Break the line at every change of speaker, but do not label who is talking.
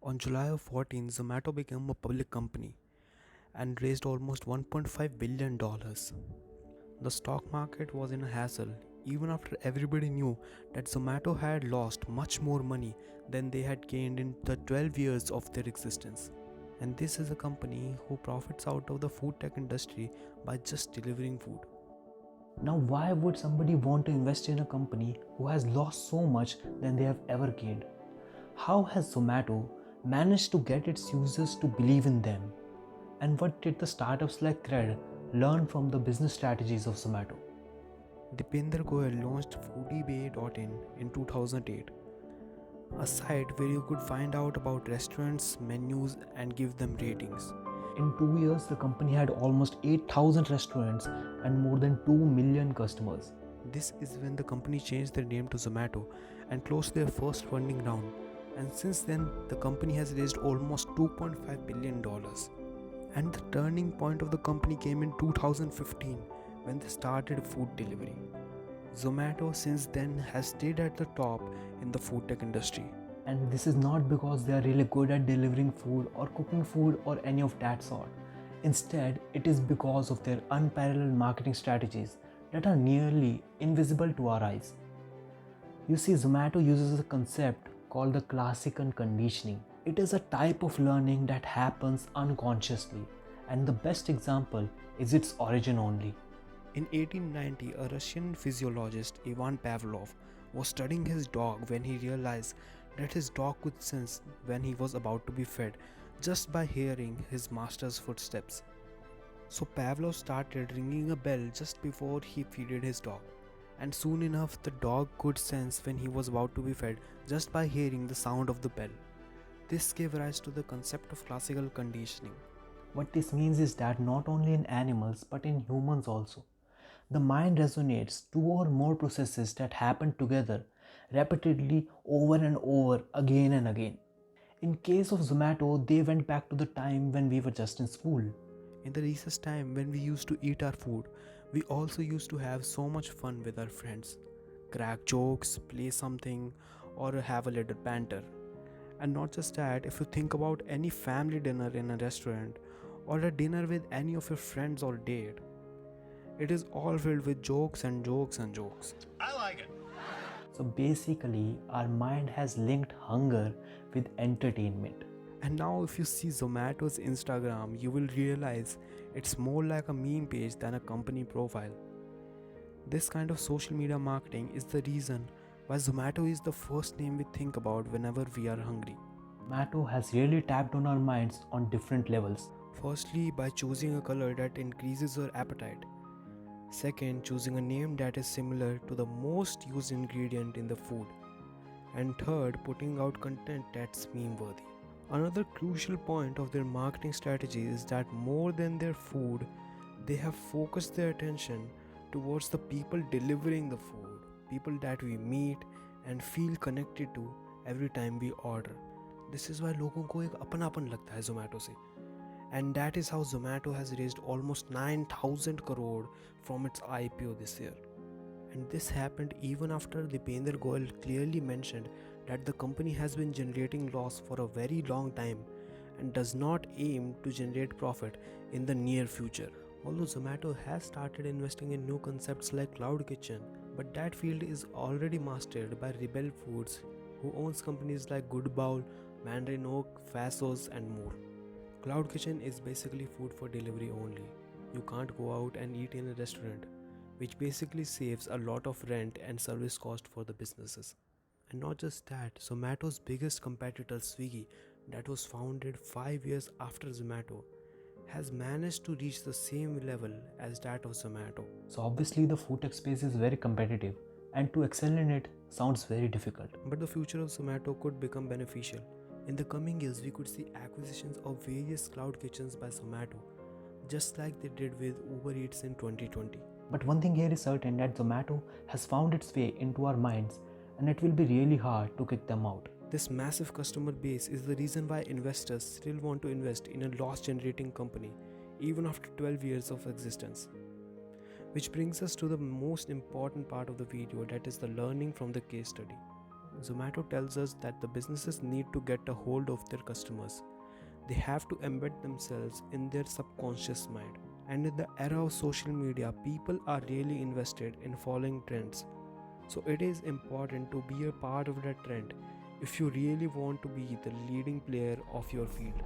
On July of 14, Zomato became a public company and raised almost $1.5 billion. The stock market was in a hassle even after everybody knew that Zomato had lost much more money than they had gained in the 12 years of their existence. And this is a company who profits out of the food tech industry by just delivering food.
Now, why would somebody want to invest in a company who has lost so much than they have ever gained? How has Zomato managed to get its users to believe in them? And what did the startups like Cred learn from the business strategies of Zomato?
Deepinder Goyal launched foodiebay.in in 2008, a site where you could find out about restaurants, menus, and give them ratings.
In 2 years, the company had almost 8,000 restaurants and more than 2 million customers.
This is when the company changed their name to Zomato and closed their first funding round. And since then, the company has raised almost $2.5 billion. And the turning point of the company came in 2015 when they started food delivery. Zomato since then has stayed at the top in the food tech industry.
And this is not because they are really good at delivering food or cooking food or any of that sort. Instead, it is because of their unparalleled marketing strategies that are nearly invisible to our eyes. You see, Zomato uses a concept called the classical conditioning. It is a type of learning that happens unconsciously, and the best example is its origin only.
In 1890, a Russian physiologist, Ivan Pavlov, was studying his dog when he realized that his dog could sense when he was about to be fed just by hearing his master's footsteps. So Pavlov started ringing a bell just before he feeded his dog. And soon enough, the dog could sense when he was about to be fed just by hearing the sound of the bell. This gave rise to the concept of classical conditioning.
What this means is that not only in animals but in humans also, the mind resonates two or more processes that happen together repeatedly over and over again and again. In case of Zomato, they went back to the time when we were just in school.
In the recess time when we used to eat our food, we also used to have so much fun with our friends. Crack jokes, play something, or have a little banter. And not just that, if you think about any family dinner in a restaurant or a dinner with any of your friends or date, it is all filled with jokes and jokes and jokes.
I like it.
So basically, our mind has linked hunger with entertainment.
And now, if you see Zomato's Instagram, you will realize it's more like a meme page than a company profile. This kind of social media marketing is the reason why Zomato is the first name we think about whenever we are hungry.
Zomato has really tapped on our minds on different levels.
Firstly, by choosing a color that increases your appetite. Second, choosing a name that is similar to the most used ingredient in the food. And third, putting out content that's meme worthy. Another crucial point of their marketing strategy is that more than their food, they have focused their attention towards the people delivering the food, people that we meet and feel connected to every time we order. This is why लोगों को एक अपनापन लगता है Zomato से. And that is how Zomato has raised almost 9,000 crore from its IPO this year. And this happened even after Deepinder Goyal clearly mentioned that the company has been generating loss for a very long time and does not aim to generate profit in the near future. Although Zomato has started investing in new concepts like cloud kitchen, but that field is already mastered by Rebel Foods, who owns companies like Good Bowl, Mandarin Oak, Fasos and more. Cloud kitchen is basically food for delivery only. You can't go out and eat in a restaurant, which basically saves a lot of rent and service cost for the businesses. And not just that, Zomato's biggest competitor Swiggy, that was founded 5 years after Zomato, has managed to reach the same level as that of Zomato.
So obviously the food tech space is very competitive and to excel in it sounds very difficult.
But the future of Zomato could become beneficial. In the coming years, we could see acquisitions of various cloud kitchens by Zomato, just like they did with Uber Eats in 2020.
But one thing here is certain, that Zomato has found its way into our minds and it will be really hard to kick them out.
This massive customer base is the reason why investors still want to invest in a loss generating company even after 12 years of existence. Which brings us to the most important part of the video, that is the learning from the case study. Zomato tells us that the businesses need to get a hold of their customers. They have to embed themselves in their subconscious mind. And in the era of social media, people are really invested in following trends. So it is important to be a part of that trend if you really want to be the leading player of your field.